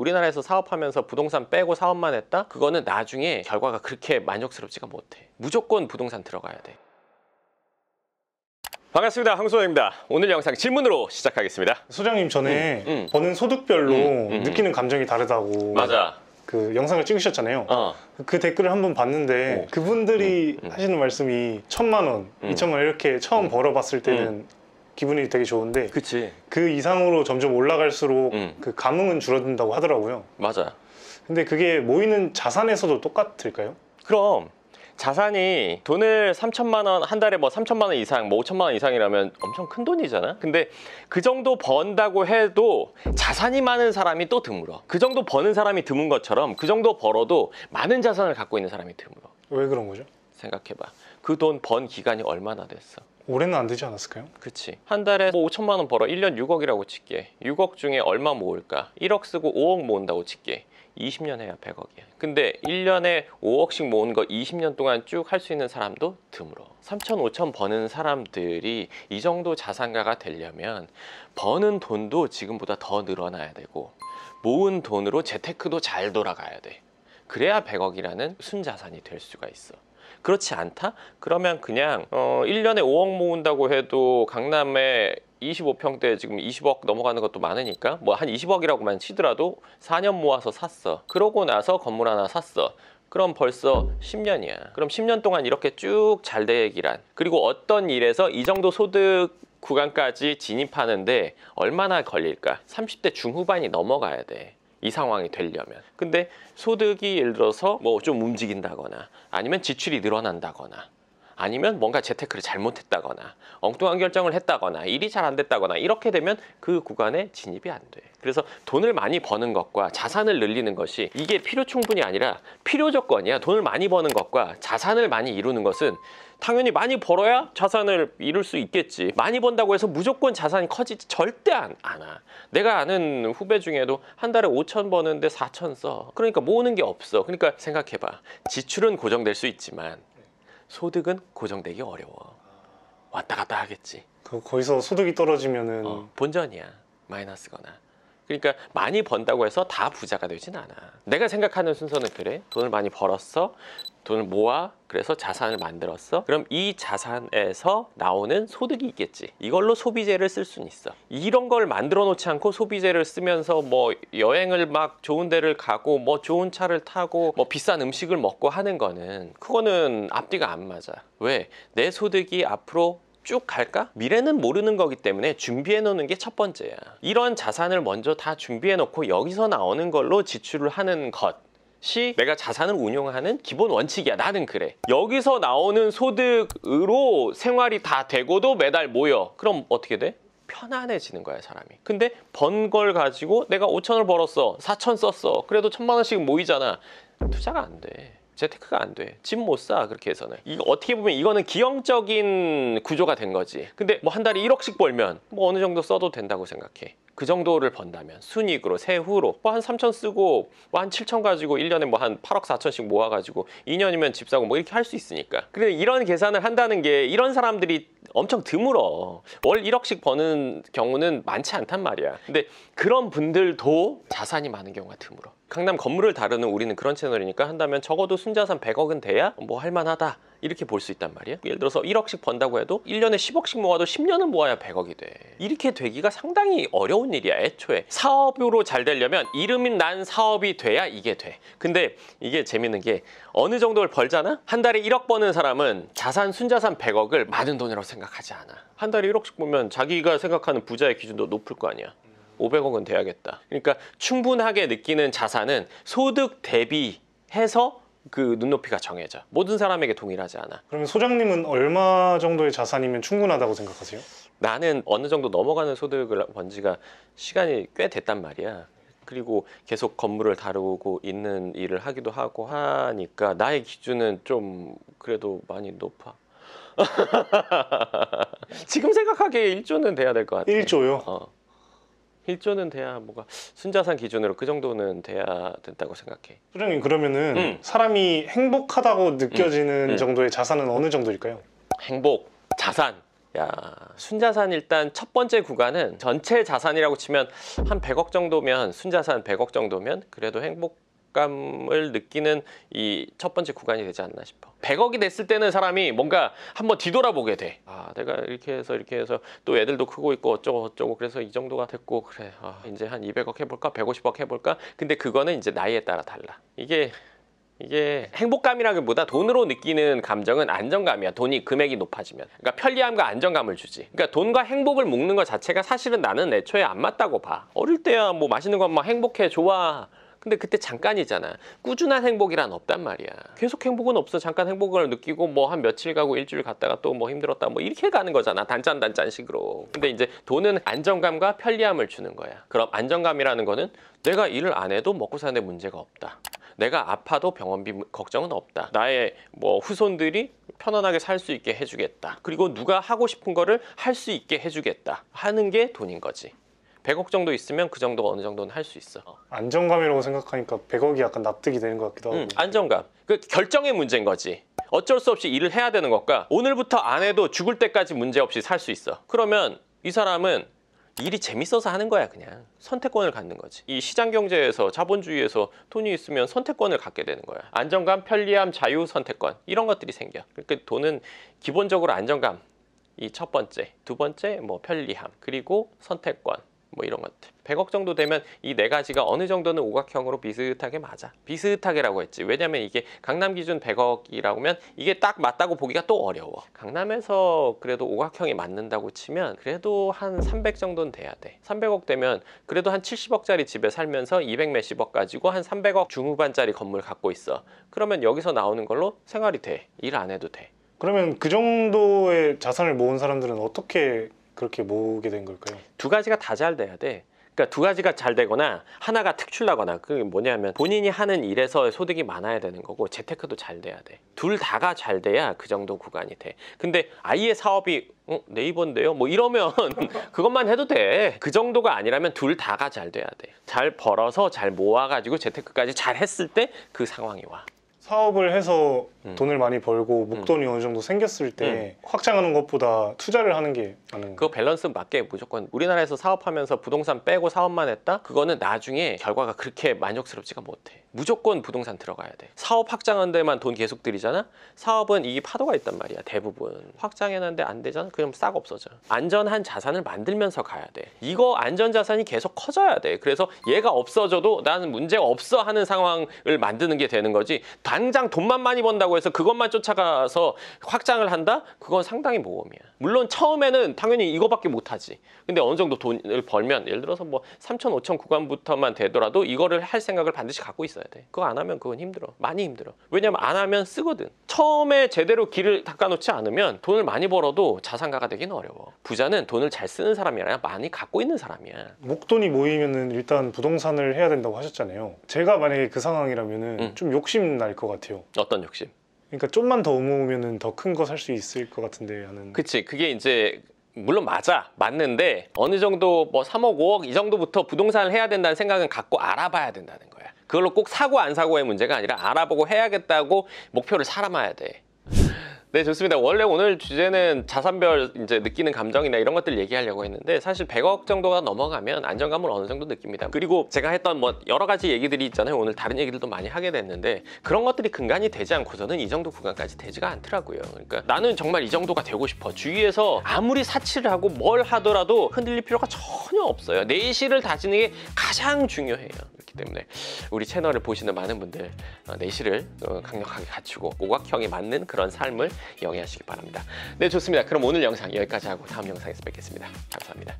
우리나라에서 사업하면서 부동산 빼고 사업만 했다? 그거는 나중에 결과가 그렇게 만족스럽지가 못해. 무조건 부동산 들어가야 돼. 반갑습니다. 황소장입니다. 오늘 영상 질문으로 시작하겠습니다. 소장님 전에 버는 소득별로 느끼는 감정이 다르다고 맞아. 그 영상을 찍으셨잖아요. 그 댓글을 한번 봤는데 그분들이 하시는 말씀이 1,000만 원, 2,000만 원 이렇게 처음 벌어봤을 때는 기분이 되게 좋은데 그치. 그 이상으로 점점 올라갈수록 그 감흥은 줄어든다고 하더라고요. 맞아. 근데 그게 모이는 자산에서도 똑같을까요? 그럼 자산이 돈을 3,000만 원, 한 달에 뭐 3,000만 원 이상, 뭐 5,000만 원 이상이라면 엄청 큰 돈이잖아. 근데 그 정도 번다고 해도 자산이 많은 사람이 또 드물어. 그 정도 버는 사람이 드문 것처럼 그 정도 벌어도 많은 자산을 갖고 있는 사람이 드물어. 왜 그런 거죠? 생각해봐. 그 돈 번 기간이 얼마나 됐어? 올해는 안 되지 않았을까요? 그치. 한 달에 뭐 5,000만 원 벌어. 1년 6억이라고 칠게. 6억 중에 얼마 모을까? 1억 쓰고 5억 모은다고 칠게. 20년 해야 100억이야. 근데 1년에 5억씩 모은 거 20년 동안 쭉 할 수 있는 사람도 드물어. 3천, 5천 버는 사람들이 이 정도 자산가가 되려면 버는 돈도 지금보다 더 늘어나야 되고 모은 돈으로 재테크도 잘 돌아가야 돼. 그래야 100억이라는 순자산이 될 수가 있어. 그렇지 않다? 그러면 그냥 1년에 5억 모은다고 해도 강남에 25평대 지금 20억 넘어가는 것도 많으니까 뭐 한 20억이라고만 치더라도 4년 모아서 샀어. 그러고 나서 건물 하나 샀어. 그럼 벌써 10년이야. 그럼 10년 동안 이렇게 쭉 잘 되기란. 그리고 어떤 일에서 이 정도 소득 구간까지 진입하는데 얼마나 걸릴까? 30대 중후반이 넘어가야 돼. 이 상황이 되려면. 근데 소득이 예를 들어서 뭐 좀 움직인다거나 아니면 지출이 늘어난다거나 아니면 뭔가 재테크를 잘못했다거나 엉뚱한 결정을 했다거나 일이 잘 안 됐다거나 이렇게 되면 그 구간에 진입이 안 돼. 그래서 돈을 많이 버는 것과 자산을 늘리는 것이 이게 필요 충분이 아니라 필요 조건이야. 돈을 많이 버는 것과 자산을 많이 이루는 것은 당연히 많이 벌어야 자산을 이룰 수 있겠지. 많이 번다고 해서 무조건 자산이 커지지 절대 안 와. 내가 아는 후배 중에도 한 달에 5천 버는데 4천 써. 그러니까 모으는 게 없어. 그러니까 생각해봐. 지출은 고정될 수 있지만 소득은 고정되기 어려워. 왔다 갔다 하겠지. 거기서 소득이 떨어지면은 본전이야. 마이너스거나. 그러니까 많이 번다고 해서 다 부자가 되진 않아. 내가 생각하는 순서는 그래. 돈을 많이 벌었어. 돈을 모아. 그래서 자산을 만들었어. 그럼 이 자산에서 나오는 소득이 있겠지. 이걸로 소비재를 쓸 수는 있어. 이런 걸 만들어 놓지 않고 소비재를 쓰면서 뭐 여행을 막 좋은 데를 가고 뭐 좋은 차를 타고 뭐 비싼 음식을 먹고 하는 거는 그거는 앞뒤가 안 맞아. 왜? 내 소득이 앞으로 쭉 갈까? 미래는 모르는 거기 때문에 준비해 놓는 게 첫 번째야. 이런 자산을 먼저 다 준비해 놓고 여기서 나오는 걸로 지출을 하는 것이 내가 자산을 운용하는 기본 원칙이야. 나는 그래. 여기서 나오는 소득으로 생활이 다 되고도 매달 모여. 그럼 어떻게 돼? 편안해지는 거야, 사람이. 근데 번 걸 가지고 내가 5천을 벌었어. 4천 썼어. 그래도 1,000만 원씩 모이잖아. 투자가 안 돼. 재테크가 안 돼. 집 못 사. 그렇게 해서는. 이거 어떻게 보면 이거는 기형적인 구조가 된 거지. 근데 뭐 한 달에 1억씩 벌면 뭐 어느 정도 써도 된다고 생각해. 그 정도를 번다면 순이익으로 세후로 뭐 한 3천 쓰고 뭐 한 7천 가지고 1년에 뭐 한 8억 4천씩 모아가지고 2년이면 집 사고 뭐 이렇게 할 수 있으니까. 근데 이런 계산을 한다는 게 이런 사람들이 엄청 드물어. 월 1억씩 버는 경우는 많지 않단 말이야. 근데 그런 분들도 자산이 많은 경우가 드물어. 강남 건물을 다루는 우리는 그런 채널이니까 한다면 적어도 순자산 100억은 돼야 뭐 할만하다 이렇게 볼 수 있단 말이야. 예를 들어서 1억씩 번다고 해도 1년에 10억씩 모아도 10년은 모아야 100억이 돼. 이렇게 되기가 상당히 어려운 일이야. 애초에 사업으로 잘 되려면 이름이 난 사업이 돼야 이게 돼. 근데 이게 재밌는 게 어느 정도를 벌잖아? 한 달에 1억 버는 사람은 자산 순자산 100억을 많은 돈이라고 생각하지 않아. 한 달에 1억씩 보면 자기가 생각하는 부자의 기준도 높을 거 아니야. 500억은 돼야겠다. 그러니까 충분하게 느끼는 자산은 소득 대비해서 그 눈높이가 정해져. 모든 사람에게 동일하지 않아. 그러면 소장님은 얼마 정도의 자산이면 충분하다고 생각하세요? 나는 어느 정도 넘어가는 소득을 번 지가 시간이 꽤 됐단 말이야. 그리고 계속 건물을 다루고 있는 일을 하기도 하고 하니까 나의 기준은 좀 그래도 많이 높아. 지금 생각하기에 1조는 돼야 될 것 같아. 1조요? 1조는 돼야 뭐가 순자산 기준으로 그 정도는 돼야 된다고 생각해. 소장님 그러면은 사람이 행복하다고 느껴지는 정도의 자산은 어느 정도일까요? 행복, 자산 야, 순자산 일단 첫 번째 구간은 전체 자산이라고 치면 한 100억 정도면, 순자산 100억 정도면 그래도 행복감을 느끼는 이 첫 번째 구간이 되지 않나 싶어. 100억이 됐을 때는 사람이 뭔가 한번 뒤돌아보게 돼. 아, 내가 이렇게 해서 또 애들도 크고 있고 어쩌고 그래서 이 정도가 됐고, 그래, 이제 한 200억 해볼까, 150억 해볼까. 근데 그거는 이제 나이에 따라 달라. 이게 행복감이라기보다 돈으로 느끼는 감정은 안정감이야. 돈이 금액이 높아지면. 그러니까 편리함과 안정감을 주지. 그러니까 돈과 행복을 묶는 것 자체가 사실은 나는 애초에 안 맞다고 봐. 어릴 때야 뭐 맛있는 건 막 행복해, 좋아. 근데 그때 잠깐이잖아. 꾸준한 행복이란 없단 말이야. 계속 행복은 없어. 잠깐 행복을 느끼고 뭐 한 며칠 가고 일주일 갔다가 또 뭐 힘들었다 뭐 이렇게 가는 거잖아. 단짠식으로. 근데 이제 돈은 안정감과 편리함을 주는 거야. 그럼 안정감이라는 거는 내가 일을 안 해도 먹고 사는 데 문제가 없다. 내가 아파도 병원비 걱정은 없다. 나의 뭐 후손들이 편안하게 살 수 있게 해주겠다. 그리고 누가 하고 싶은 거를 할 수 있게 해주겠다 하는 게 돈인 거지. 100억 정도 있으면 그 정도 어느 정도는 할 수 있어. 안정감이라고 생각하니까 100억이 약간 납득이 되는 것 같기도 하고. 안정감. 그 결정의 문제인 거지. 어쩔 수 없이 일을 해야 되는 것과 오늘부터 안 해도 죽을 때까지 문제 없이 살 수 있어. 그러면 이 사람은 일이 재밌어서 하는 거야. 그냥 선택권을 갖는 거지. 이 시장 경제에서, 자본주의에서 돈이 있으면 선택권을 갖게 되는 거야. 안정감, 편리함, 자유, 선택권, 이런 것들이 생겨. 그러니까 돈은 기본적으로 안정감, 이 첫 번째, 두 번째 뭐 편리함, 그리고 선택권, 뭐 이런 것들. 100억 정도 되면 이 네 가지가 어느 정도는 오각형으로 비슷하게 맞아. 비슷하게라고 했지. 왜냐면 이게 강남 기준 100억이라고 하면 이게 딱 맞다고 보기가 또 어려워. 강남에서 그래도 오각형이 맞는다고 치면 그래도 한 300 정도는 돼야 돼. 300억 되면 그래도 한 70억짜리 집에 살면서 200 몇십억 가지고 한 300억 중후반짜리 건물 갖고 있어. 그러면 여기서 나오는 걸로 생활이 돼. 일 안 해도 돼. 그러면 그 정도의 자산을 모은 사람들은 어떻게 그렇게 모으게 된 걸까요? 두 가지가 다 잘 돼야 돼. 그러니까 두 가지가 잘 되거나 하나가 특출나거나, 그게 뭐냐면 본인이 하는 일에서 소득이 많아야 되는 거고 재테크도 잘 돼야 돼. 둘 다가 잘 돼야 그 정도 구간이 돼. 근데 아예 사업이 네이버인데요? 뭐 이러면 그것만 해도 돼. 그 정도가 아니라면 둘 다가 잘 돼야 돼. 잘 벌어서 잘 모아가지고 재테크까지 잘 했을 때 그 상황이 와. 사업을 해서 돈을 많이 벌고 목돈이 어느 정도 생겼을 때 확장하는 것보다 투자를 하는 게 맞는 그거 밸런스 맞게 무조건. 우리나라에서 사업하면서 부동산 빼고 사업만 했다? 그거는 나중에 결과가 그렇게 만족스럽지가 못해. 무조건 부동산 들어가야 돼. 사업 확장하는 데만 돈 계속 들이잖아? 사업은 이 파도가 있단 말이야. 대부분 확장해놨는데 안 되잖아? 그럼 싹 없어져. 안전한 자산을 만들면서 가야 돼. 이거 안전 자산이 계속 커져야 돼. 그래서 얘가 없어져도 나는 문제 없어 하는 상황을 만드는 게 되는 거지. 당장 돈만 많이 번다고 해서 그것만 쫓아가서 확장을 한다? 그건 상당히 모험이야. 물론 처음에는 당연히 이거밖에 못하지. 근데 어느 정도 돈을 벌면, 예를 들어서 뭐 3천, 5천 구간부터만 되더라도 이거를 할 생각을 반드시 갖고 있어야 돼. 그거 안 하면 그건 힘들어. 많이 힘들어. 왜냐면 안 하면 쓰거든. 처음에 제대로 길을 닦아놓지 않으면 돈을 많이 벌어도 자산가가 되긴 어려워. 부자는 돈을 잘 쓰는 사람이 아니라 많이 갖고 있는 사람이야. 목돈이 모이면은 일단 부동산을 해야 된다고 하셨잖아요. 제가 만약에 그 상황이라면은 좀 욕심 날 것 같아요. 어떤 욕심? 그러니까 좀만 더 모으면은 더 큰 거 살 수 있을 것 같은데 하는. 그치. 그게 이제 물론 맞는데 어느 정도 뭐 3억, 5억 이 정도부터 부동산을 해야 된다는 생각은 갖고 알아봐야 된다는 거야. 그걸로 꼭 사고 안 사고의 문제가 아니라 알아보고 해야겠다고 목표를 삼아야 돼. 네, 좋습니다. 원래 오늘 주제는 자산별 이제 느끼는 감정이나 이런 것들 얘기하려고 했는데 사실 100억 정도가 넘어가면 안정감을 어느 정도 느낍니다. 그리고 제가 했던 뭐 여러 가지 얘기들이 있잖아요. 오늘 다른 얘기들도 많이 하게 됐는데 그런 것들이 근간이 되지 않고서는 이 정도 구간까지 되지가 않더라고요. 그러니까 나는 정말 이 정도가 되고 싶어. 주위에서 아무리 사치를 하고 뭘 하더라도 흔들릴 필요가 전혀 없어요. 내실을 다지는 게 가장 중요해요. 그렇기 때문에 우리 채널을 보시는 많은 분들 내실을 강력하게 갖추고 오각형에 맞는 그런 삶을 영위하시기 바랍니다. 네, 좋습니다. 그럼 오늘 영상 여기까지 하고 다음 영상에서 뵙겠습니다. 감사합니다.